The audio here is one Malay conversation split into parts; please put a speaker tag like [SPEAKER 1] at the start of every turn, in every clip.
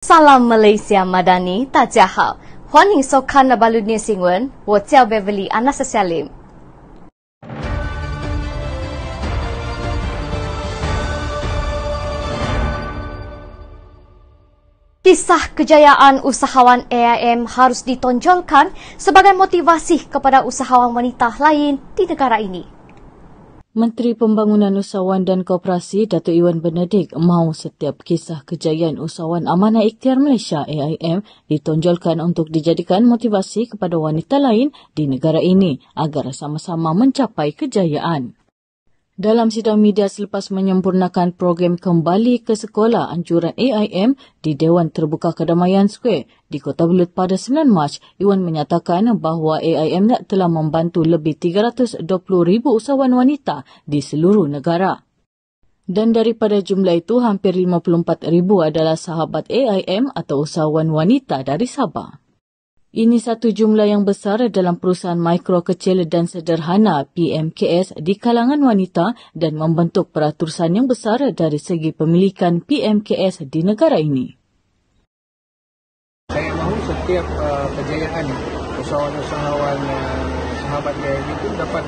[SPEAKER 1] Salam Malaysia Madani, 大家好，欢迎收看那巴鲁尼新闻，我叫 Beverly Anastasia。Kisah kejayaan usahawan AIM harus ditonjolkan sebagai motivasi kepada usahawan wanita lain di negara ini.
[SPEAKER 2] Menteri Pembangunan Usahawan dan Koperasi Datuk Iwan Benedict mahu setiap kisah kejayaan Usahawan Amanah Ikhtiar Malaysia AIM ditonjolkan untuk dijadikan motivasi kepada wanita lain di negara ini agar sama-sama mencapai kejayaan. Dalam sidang media selepas menyempurnakan program Kembali ke Sekolah anjuran AIM di Dewan Terbuka Kedamaian Square di Kota Belud pada 9 Mac, Iwan menyatakan bahawa AIM telah membantu lebih 320,000 usahawan wanita di seluruh negara. Dan daripada jumlah itu, hampir 54,000 adalah sahabat AIM atau usahawan wanita dari Sabah. Ini satu jumlah yang besar dalam perusahaan mikro kecil dan sederhana PMKS di kalangan wanita dan membentuk peratusan yang besar dari segi pemilikan PMKS di negara ini.
[SPEAKER 3] Saya mahu setiap kejayaan usahawan-usahawan sahabat AIM itu dapat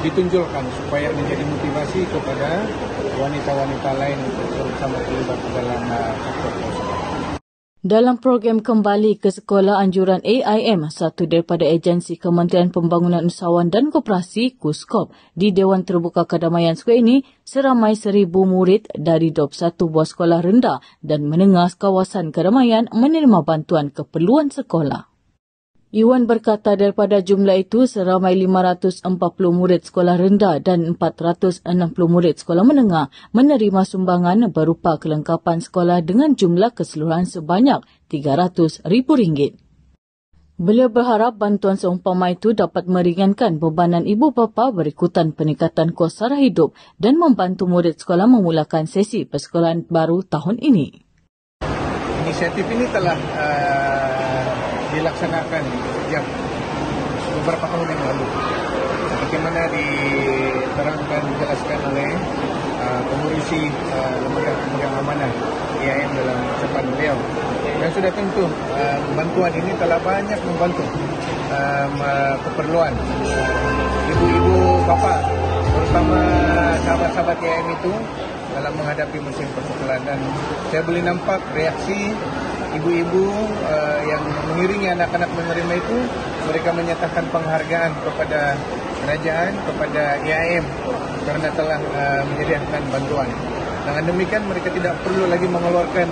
[SPEAKER 3] ditunjukkan supaya menjadi motivasi kepada wanita-wanita lain untuk bersama terlibat dalam sektor usaha.
[SPEAKER 2] Dalam program Kembali ke Sekolah anjuran AIM, satu daripada agensi Kementerian Pembangunan Usahawan dan Koperasi KUSKOP di Dewan Terbuka Kedamaian Square ini, seramai 1,000 murid dari 21 buah sekolah rendah dan menengah kawasan kedamaian menerima bantuan keperluan sekolah. Iwan berkata daripada jumlah itu, seramai 540 murid sekolah rendah dan 460 murid sekolah menengah menerima sumbangan berupa kelengkapan sekolah dengan jumlah keseluruhan sebanyak RM300,000. Beliau berharap bantuan seumpama itu dapat meringankan bebanan ibu bapa berikutan peningkatan kos sara hidup dan membantu murid sekolah memulakan sesi persekolahan baru tahun ini.
[SPEAKER 3] Inisiatif ini telah dilaksanakan sejak beberapa tahun yang lalu. Bagaimana diterangkan, dijelaskan oleh pengurusi lembaga amanah AIM dalam ucapan beliau. Dan sudah tentu bantuan ini telah banyak membantu keperluan ibu-ibu bapa, terutama sahabat-sahabat AIM itu dalam menghadapi musim persekolahan. Dan saya boleh nampak reaksi ibu-ibu yang mengiringi anak-anak menerima itu, mereka menyatakan penghargaan kepada kerajaan, kepada AIM kerana telah menyediakan bantuan. Dengan demikian mereka tidak perlu lagi mengeluarkan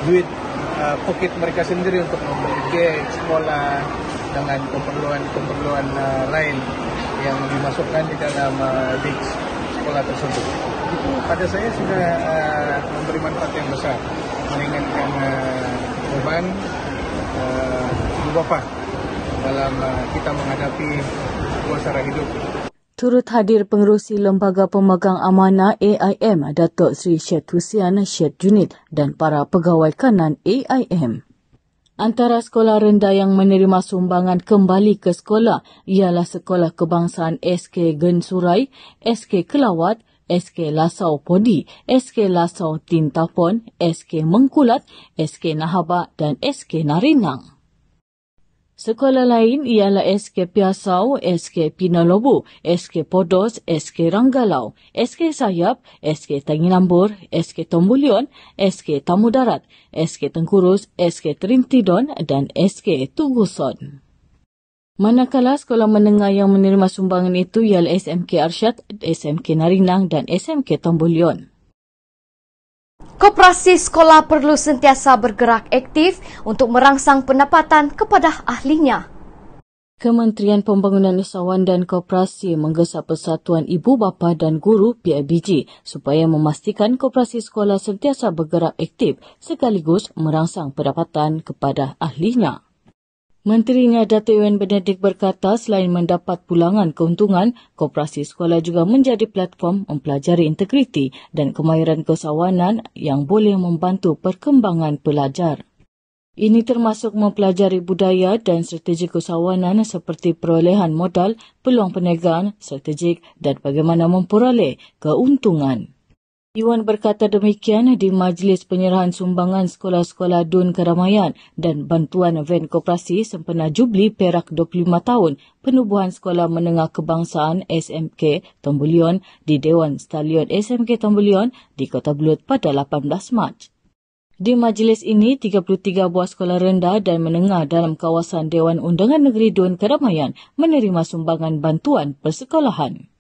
[SPEAKER 3] duit poket mereka sendiri untuk membeli beg sekolah dengan keperluan lain yang dimasukkan di dalam beg sekolah tersebut. Itu pada saya sudah memberi manfaat yang besar, meringankan beban ibu bapa dalam kita menghadapi suasana hidup.
[SPEAKER 2] Turut hadir pengerusi Lembaga Pemegang Amanah AIM, Datuk Seri Syed Husian Syed Junid dan para pegawai kanan AIM. Antara sekolah rendah yang menerima sumbangan Kembali ke Sekolah ialah Sekolah Kebangsaan SK Gensurai, SK Kelawat, SK Lasau Podi, SK Lasau Tintapon, SK Mengkulat, SK Nahaba dan SK Narinang. Sekolah lain ialah SK Piasau, SK Pinolobu, SK Podos, SK Ranggalau, SK Sayap, SK Tanginambur, SK Tombulion, SK Tamu Darat, SK Tengkurus, SK Terintidon dan SK Tuguson. Manakala sekolah menengah yang menerima sumbangan itu ialah SMK Arsyad, SMK Narinang dan SMK Tombulion.
[SPEAKER 1] Koperasi sekolah perlu sentiasa bergerak aktif untuk merangsang pendapatan kepada ahlinya.
[SPEAKER 2] Kementerian Pembangunan Usahawan dan Koperasi menggesa Persatuan Ibu Bapa dan Guru PIBG supaya memastikan koperasi sekolah sentiasa bergerak aktif sekaligus merangsang pendapatan kepada ahlinya. Menterinya Datuk Iwan Benedict berkata selain mendapat pulangan keuntungan, koperasi sekolah juga menjadi platform mempelajari integriti dan kemahiran keusahawanan yang boleh membantu perkembangan pelajar. Ini termasuk mempelajari budaya dan strategi keusahawanan seperti perolehan modal, peluang perniagaan, strategik dan bagaimana memperoleh keuntungan. Iwan berkata demikian di Majlis Penyerahan Sumbangan Sekolah-Sekolah Dun Keramaian dan Bantuan Van Koperasi sempena Jubli Perak 25 tahun Penubuhan Sekolah Menengah Kebangsaan SMK Tombulion di Dewan Stalion SMK Tombulion di Kota Belud pada 18 Mac. Di majlis ini, 33 buah sekolah rendah dan menengah dalam kawasan Dewan Undangan Negeri Dun Keramaian menerima sumbangan bantuan persekolahan.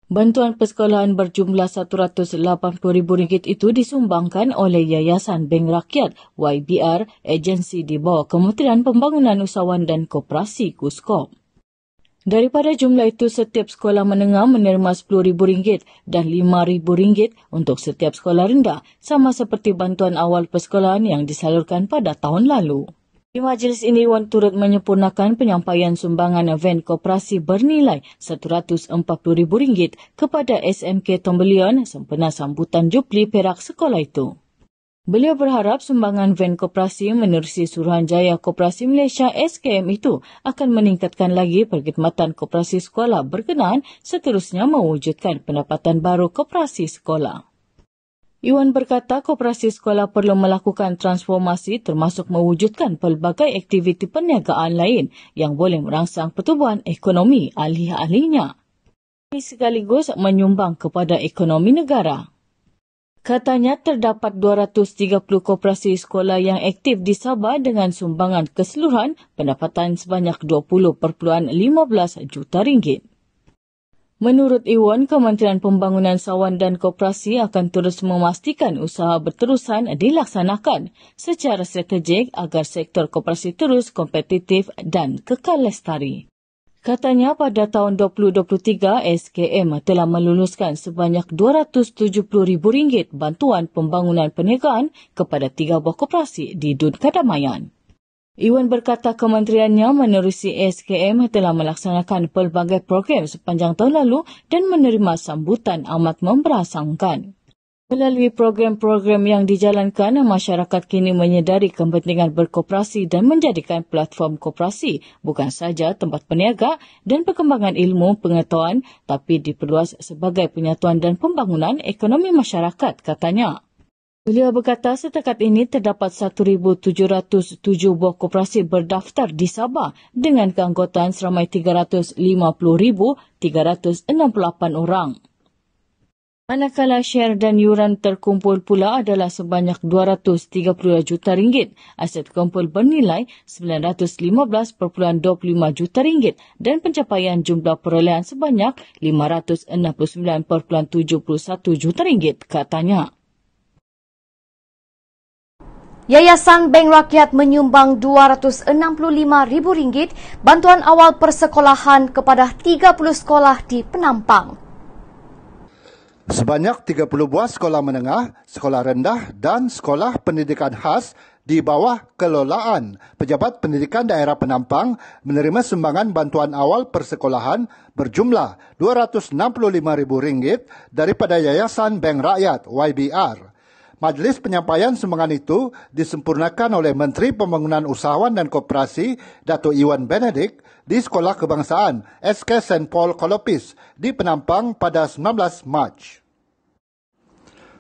[SPEAKER 2] Bantuan persekolahan berjumlah RM180,000 itu disumbangkan oleh Yayasan Bank Rakyat YBR, agensi di bawah Kementerian Pembangunan Usahawan dan Koperasi KUSKOP. Daripada jumlah itu, setiap sekolah menengah menerima RM10,000 dan RM5,000 untuk setiap sekolah rendah, sama seperti bantuan awal persekolahan yang disalurkan pada tahun lalu. Di majlis ini, Wan turut menyempurnakan penyampaian sumbangan van koperasi bernilai RM140,000 kepada SMK Tombulion sempena sambutan Jubli Perak sekolah itu. Beliau berharap sumbangan van koperasi menerusi Suruhanjaya Koperasi Malaysia SKM itu akan meningkatkan lagi perkhidmatan koperasi sekolah berkenaan, seterusnya mewujudkan pendapatan baru koperasi sekolah. Iwan berkata koperasi sekolah perlu melakukan transformasi termasuk mewujudkan pelbagai aktiviti perniagaan lain yang boleh merangsang pertumbuhan ekonomi ahli-ahlinya. Ini sekaligus menyumbang kepada ekonomi negara. Katanya terdapat 230 koperasi sekolah yang aktif di Sabah dengan sumbangan keseluruhan pendapatan sebanyak RM20.15 juta. Menurut Iwan, Kementerian Pembangunan Sawan dan Koperasi akan terus memastikan usaha berterusan dilaksanakan secara strategik agar sektor koperasi terus kompetitif dan kekal lestari. Katanya pada tahun 2023, SKM telah meluluskan sebanyak RM270,000 bantuan pembangunan perniagaan kepada 3 buah koperasi di Dun Keramaian. Iwan berkata kementeriannya menerusi SKM telah melaksanakan pelbagai program sepanjang tahun lalu dan menerima sambutan amat memberasangkan. Melalui program-program yang dijalankan, masyarakat kini menyedari kepentingan berkoperasi dan menjadikan platform koperasi bukan saja tempat berniaga dan perkembangan ilmu pengetahuan, tapi diperluas sebagai penyatuan dan pembangunan ekonomi masyarakat, katanya. Beliau berkata setakat ini terdapat 1,707 buah koperasi berdaftar di Sabah dengan keanggotaan seramai 350,368 orang. Manakala share dan yuran terkumpul pula adalah sebanyak RM232 juta, aset kumpul bernilai RM915.25 juta dan pencapaian jumlah perolehan sebanyak RM569.71 juta, katanya.
[SPEAKER 1] Yayasan Bank Rakyat menyumbang RM265,000 bantuan awal persekolahan kepada 30 sekolah di Penampang.
[SPEAKER 4] Sebanyak 30 buah sekolah menengah, sekolah rendah dan sekolah pendidikan khas di bawah kelolaan Pejabat Pendidikan Daerah Penampang menerima sumbangan bantuan awal persekolahan berjumlah RM265,000 daripada Yayasan Bank Rakyat YBR. Majlis penyampaian sumbangan itu disempurnakan oleh Menteri Pembangunan Usahawan dan Koperasi Datuk Iwan Benedict di Sekolah Kebangsaan SK St. Paul Kolopis di Penampang pada 19 Mac.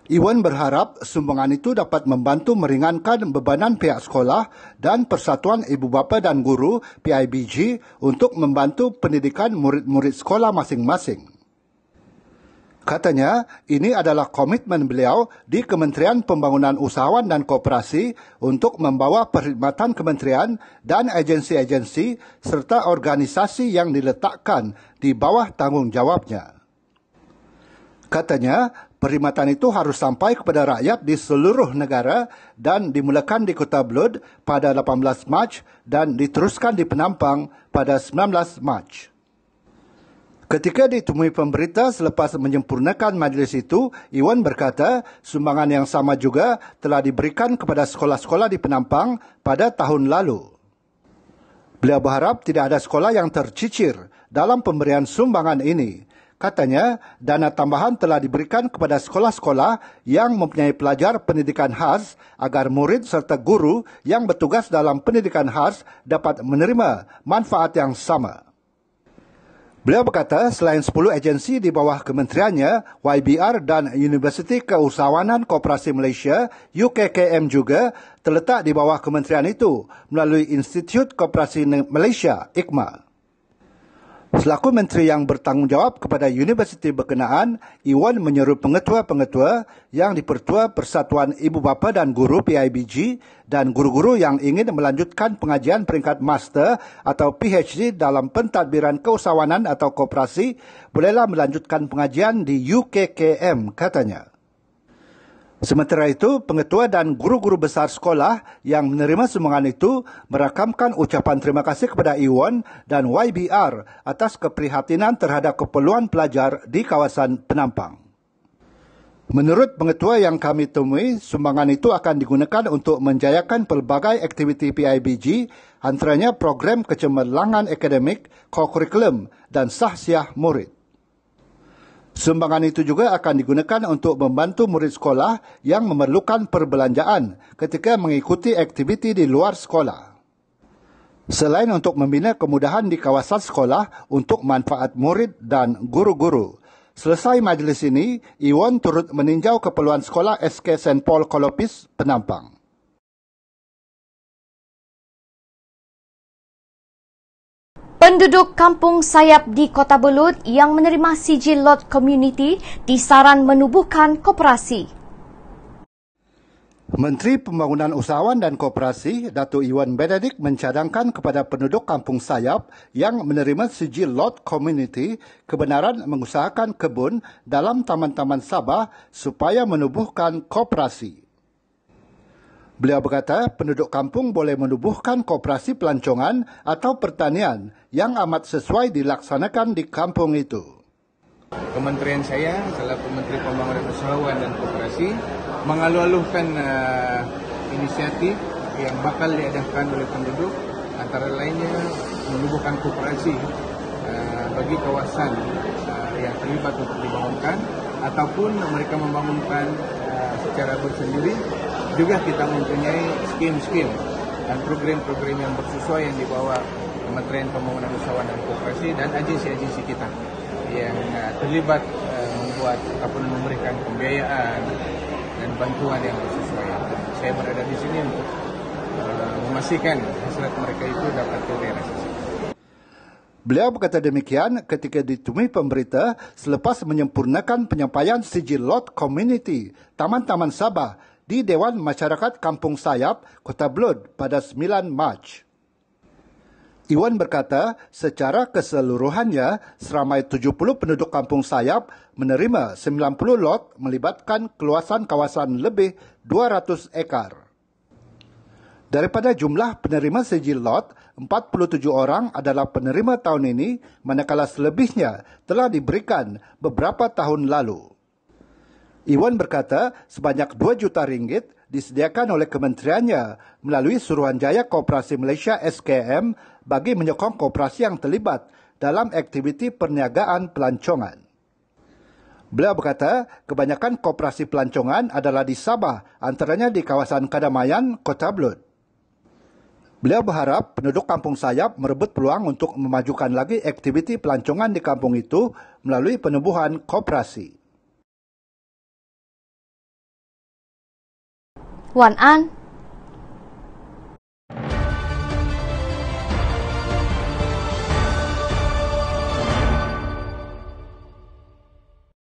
[SPEAKER 4] Iwan berharap sumbangan itu dapat membantu meringankan bebanan pihak sekolah dan Persatuan Ibu Bapa dan Guru PIBG untuk membantu pendidikan murid-murid sekolah masing-masing. Katanya, ini adalah komitmen beliau di Kementerian Pembangunan Usahawan dan Koperasi untuk membawa perkhidmatan kementerian dan agensi-agensi serta organisasi yang diletakkan di bawah tanggungjawabnya. Katanya, perkhidmatan itu harus sampai kepada rakyat di seluruh negara dan dimulakan di Kota Belud pada 18 Mac dan diteruskan di Penampang pada 19 Mac. Ketika ditemui pemberita selepas menyempurnakan majlis itu, Iwan berkata sumbangan yang sama juga telah diberikan kepada sekolah-sekolah di Penampang pada tahun lalu. Beliau berharap tidak ada sekolah yang tercicir dalam pemberian sumbangan ini. Katanya, dana tambahan telah diberikan kepada sekolah-sekolah yang mempunyai pelajar pendidikan khas agar murid serta guru yang bertugas dalam pendidikan khas dapat menerima manfaat yang sama. Beliau berkata selain 10 agensi di bawah kementeriannya, YBR dan Universiti Keusahawanan Koperasi Malaysia, UKKM juga terletak di bawah kementerian itu melalui Institut Koperasi Malaysia, IKMA. Selaku menteri yang bertanggungjawab kepada universiti berkenaan, Iwan menyeru pengetua-pengetua yang dipertua Persatuan Ibu Bapa dan Guru PIBG dan guru-guru yang ingin melanjutkan pengajian peringkat master atau PhD dalam pentadbiran keusahawanan atau koperasi bolehlah melanjutkan pengajian di UKKM, katanya. Sementara itu, pengetua dan guru-guru besar sekolah yang menerima sumbangan itu merakamkan ucapan terima kasih kepada Iwan dan YBR atas keprihatinan terhadap keperluan pelajar di kawasan Penampang. Menurut pengetua yang kami temui, sumbangan itu akan digunakan untuk menjayakan pelbagai aktiviti PIBG, antaranya program kecemerlangan akademik, kurikulum dan sahsiah murid. Sumbangan itu juga akan digunakan untuk membantu murid sekolah yang memerlukan perbelanjaan ketika mengikuti aktiviti di luar sekolah. Selain untuk membina kemudahan di kawasan sekolah untuk manfaat murid dan guru-guru. Selesai majlis ini, Iwan turut meninjau keperluan sekolah SK St. Paul Kolopis, Penampang.
[SPEAKER 1] Penduduk Kampung Sayap di Kota Belud yang menerima sijil lot komuniti disaran menubuhkan koperasi.
[SPEAKER 4] Menteri Pembangunan Usahawan dan Koperasi, Datuk Iwan Benedict mencadangkan kepada penduduk Kampung Sayap yang menerima sijil lot komuniti kebenaran mengusahakan kebun dalam taman-taman Sabah supaya menubuhkan koperasi. Beliau berkata penduduk kampung boleh menubuhkan koperasi pelancongan atau pertanian yang amat sesuai dilaksanakan di kampung itu.
[SPEAKER 3] Kementerian saya selaku Menteri Pembangunan Usahawan dan Koperasi mengalu-alukan inisiatif yang bakal diadakan oleh penduduk, antara lainnya menubuhkan koperasi bagi kawasan yang terlibat untuk dibangunkan ataupun mereka membangunkan secara bersendiri. Juga kita mempunyai skim-skim dan program-program yang bersesuaian di bawah Kementerian Pembangunan Usahawan dan Koperasi dan agensi-agensi kita yang terlibat membuat ataupun memberikan pembiayaan dan bantuan yang bersesuaian. Saya berada di sini untuk memastikan hasrat mereka itu dapat terrealisasi.
[SPEAKER 4] Beliau berkata demikian ketika ditemui pemberita selepas menyempurnakan penyampaian sijil lot komuniti Taman-Taman Sabah di Dewan Masyarakat Kampung Sayap, Kota Belud pada 9 Mac. Iwan berkata, secara keseluruhannya, seramai 70 penduduk Kampung Sayap menerima 90 lot melibatkan keluasan kawasan lebih 200 ekar. Daripada jumlah penerima sijil lot, 47 orang adalah penerima tahun ini, manakala selebihnya telah diberikan beberapa tahun lalu. Iwan berkata sebanyak 2 juta ringgit disediakan oleh kementeriannya melalui Suruhanjaya Koperasi Malaysia SKM bagi menyokong koperasi yang terlibat dalam aktiviti perniagaan pelancongan. Beliau berkata kebanyakan koperasi pelancongan adalah di Sabah, antaranya di kawasan Kadamayan, Kota Belud. Beliau berharap penduduk Kampung Sayap merebut peluang untuk memajukan lagi aktiviti pelancongan di kampung itu melalui penubuhan koperasi.
[SPEAKER 1] Wan An